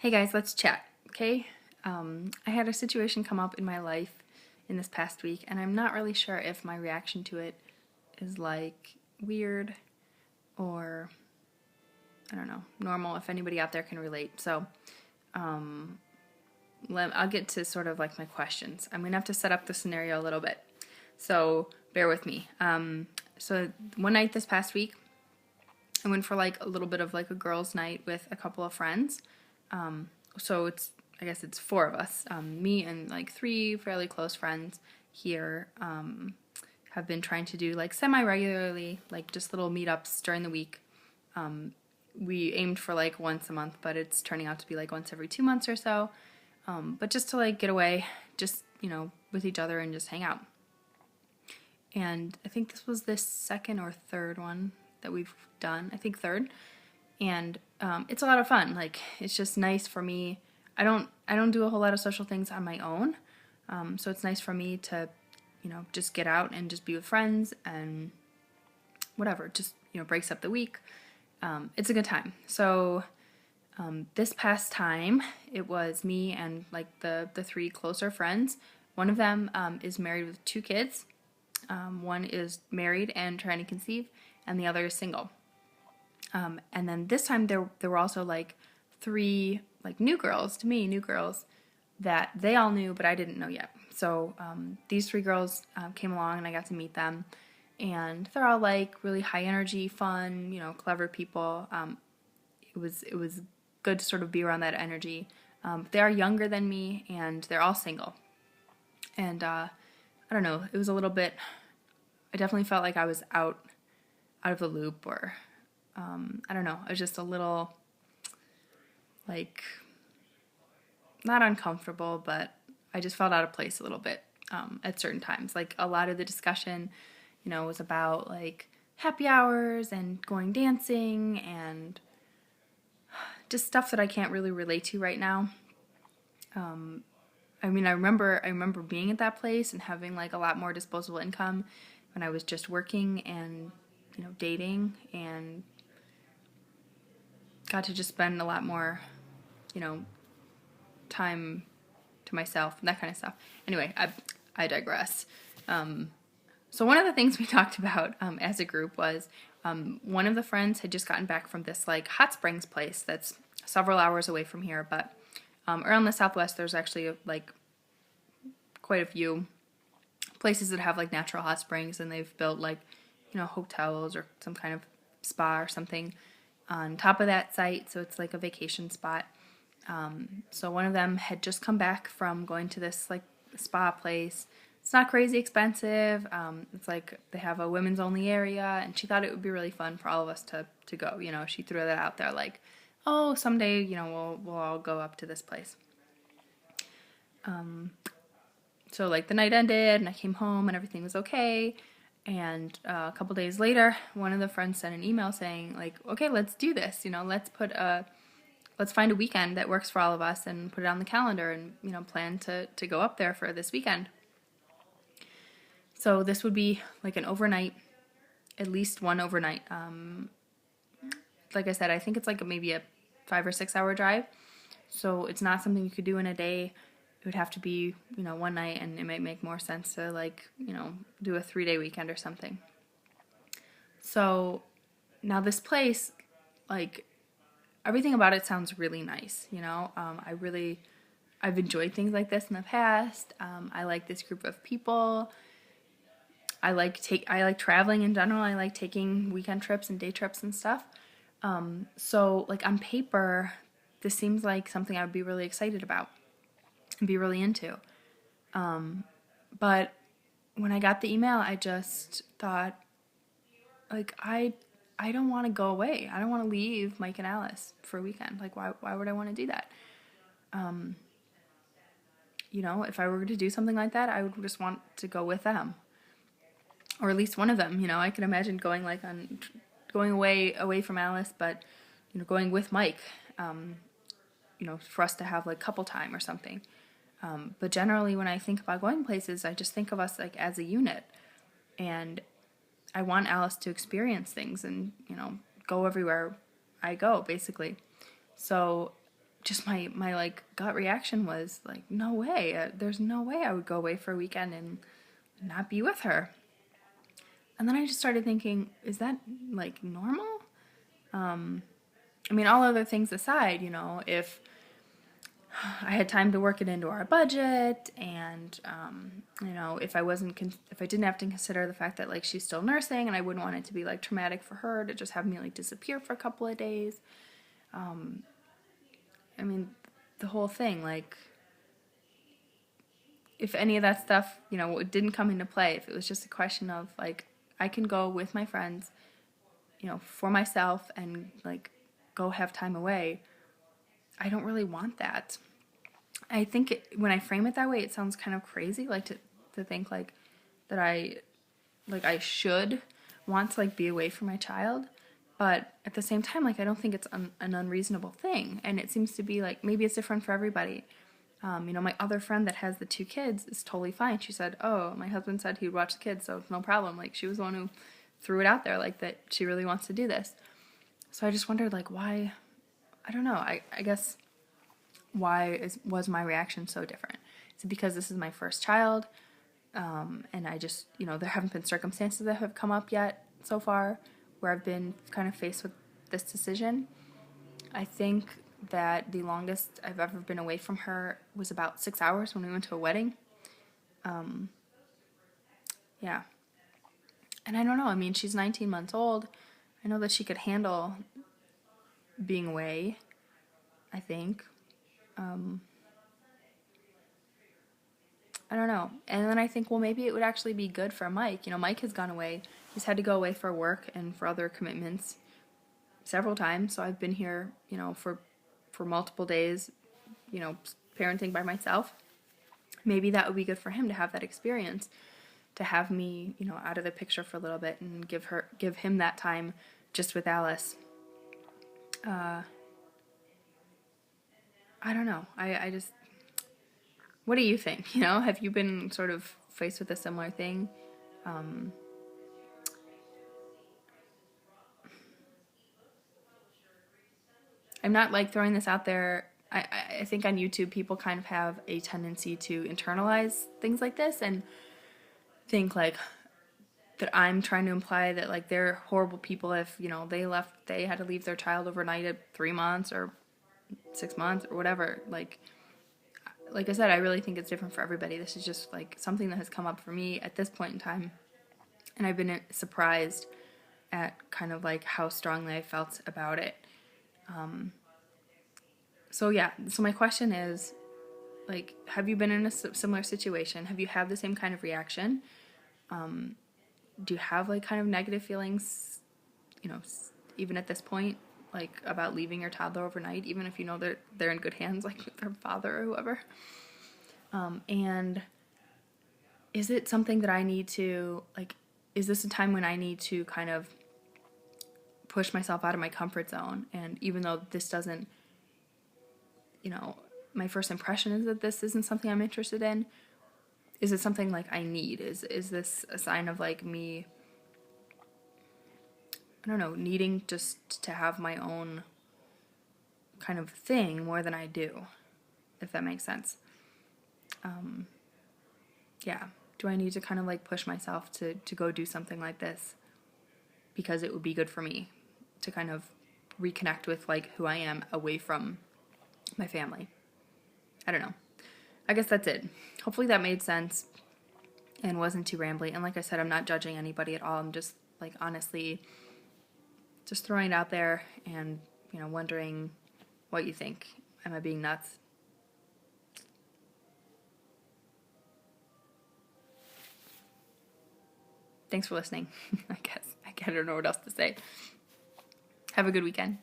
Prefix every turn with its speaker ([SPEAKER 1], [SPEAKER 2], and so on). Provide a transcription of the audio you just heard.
[SPEAKER 1] Hey guys, let's chat, okay? I had a situation come up in my life in this past week, and I'm not really sure if my reaction to it is like weird or, I don't know, normal, if anybody out there can relate. So, I'll get to sort of like my questions. I'm gonna have to set up the scenario a little bit, so bear with me. So one night this past week, I went for like a little bit of like a girls' night with a couple of friends. So I guess it's four of us, me and like three fairly close friends here, have been trying to do like semi-regularly, like just little meetups during the week. We aimed for like once a month, but it's turning out to be like once every 2 months or so. But just to like get away, just, with each other and just hang out. And I think this was the second or third one that we've done. I think third. And it's a lot of fun. Like, it's just nice for me. I don't do a whole lot of social things on my own. So it's nice for me to, just get out and just be with friends and whatever. Just, breaks up the week. It's a good time. So this past time, it was me and like the three closer friends. One of them is married with 2 kids. One is married and trying to conceive, and the other is single. And then this time there were also like 3 like new girls that they all knew, but I didn't know yet. So these 3 girls came along and I got to meet them, and they're all like really high energy, fun, clever people. It was good to sort of be around that energy. They are younger than me, and they're all single. And I don't know, it was a little bit. I definitely felt like I was out of the loop, or I don't know. I was just a little, like, not uncomfortable, but I just felt out of place a little bit at certain times. Like, a lot of the discussion, was about, like, happy hours and going dancing and just stuff that I can't really relate to right now. I remember being at that place and having, like, a lot more disposable income when I was just working and, dating, and got to just spend a lot more, time to myself and that kind of stuff. Anyway, I digress. So one of the things we talked about as a group was one of the friends had just gotten back from this like hot springs place that's several hours away from here, but around the Southwest there's actually like quite a few places that have like natural hot springs, and they've built like hotels or some kind of spa or something on top of that site, so it's like a vacation spot. So one of them had just come back from going to this like spa place. It's not crazy expensive. It's like they have a women's only area, and she thought it would be really fun for all of us to go. She threw that out there like, oh, someday we'll all go up to this place. So like the night ended and I came home and everything was okay. And a couple days later, one of the friends sent an email saying like, okay, let's do this. Let's find a weekend that works for all of us and put it on the calendar and, plan to go up there for this weekend. So this would be like an overnight, at least one overnight. Like I said, I think it's like maybe a 5 or 6 hour drive. So it's not something you could do in a day. It would have to be, one night, and it might make more sense to like, do a 3-day weekend or something. So now this place, like, everything about it sounds really nice, I've enjoyed things like this in the past. I like this group of people. I like traveling in general. I like taking weekend trips and day trips and stuff. So like on paper, this seems like something I would be really excited about and be really into. But when I got the email, I just thought, like, I don't want to go away. I don't want to leave Mike and Alice for a weekend. Like, why would I want to do that? If I were to do something like that, I would just want to go with them, or at least one of them. I could imagine going away from Alice, but going with Mike. For us to have like couple time or something. But generally, when I think about going places, I just think of us like as a unit, and I want Alice to experience things and go everywhere I go, basically. So just my like gut reaction was like, no way, there's no way I would go away for a weekend and not be with her. And then I just started thinking, is that like normal? I mean, all other things aside, you know, if I had time to work it into our budget, and you know, if I didn't have to consider the fact that like she's still nursing, and I wouldn't want it to be like traumatic for her to just have me like disappear for a couple of days. I mean, the whole thing, like, if any of that stuff, you know, didn't come into play, if it was just a question of like, I can go with my friends, you know, for myself and like go have time away, I don't really want that. I think when I frame it that way, it sounds kind of crazy, like to think like that I should want to like be away from my child, but at the same time, like I don't think it's an unreasonable thing, and it seems to be like maybe it's different for everybody. You know, my other friend that has the 2 kids is totally fine. She said, "Oh, my husband said he'd watch the kids, so no problem." Like she was the one who threw it out there, like that she really wants to do this. So I just wondered, like, why? I don't know. I guess was my reaction so different? Is it because this is my first child, and I just, you know, there haven't been circumstances that have come up yet so far where I've been kind of faced with this decision? I think that the longest I've ever been away from her was about 6 hours when we went to a wedding. Yeah. And I don't know. I mean, she's 19 months old. I know that she could handle being away, I think. I don't know. And then I think, well, maybe it would actually be good for Mike. You know, Mike has gone away. He's had to go away for work and for other commitments several times. So I've been here, you know, for multiple days, you know, parenting by myself. Maybe that would be good for him to have that experience, to have me, you know, out of the picture for a little bit and give him that time just with Alice. I don't know. I just, what do you think? You know, have you been sort of faced with a similar thing? I'm not like throwing this out there. I think on YouTube people kind of have a tendency to internalize things like this and think like that I'm trying to imply that like they're horrible people if, you know, they had to leave their child overnight at 3 months or 6 months or whatever. Like I said, I really think it's different for everybody. This is just like something that has come up for me at this point in time, and I've been surprised at kind of like how strongly I felt about it. So yeah, so my question is, like, have you been in a similar situation? Have you had the same kind of reaction? Do you have like kind of negative feelings, you know, even at this point, like about leaving your toddler overnight, even if you know they're in good hands, like with their father or whoever? And is it something that I need to, like, is this a time when I need to kind of push myself out of my comfort zone? And even though this doesn't, you know, my first impression is that this isn't something I'm interested in, is it something like I need? Is this a sign of like me, I don't know, needing just to have my own kind of thing more than I do, if that makes sense? Yeah. Do I need to kind of like push myself to go do something like this because it would be good for me to kind of reconnect with like who I am away from my family? I don't know. I guess that's it. Hopefully that made sense and wasn't too rambly. And like I said, I'm not judging anybody at all. I'm just like honestly just throwing it out there and, you know, wondering what you think. Am I being nuts? Thanks for listening. I guess I don't know what else to say. Have a good weekend.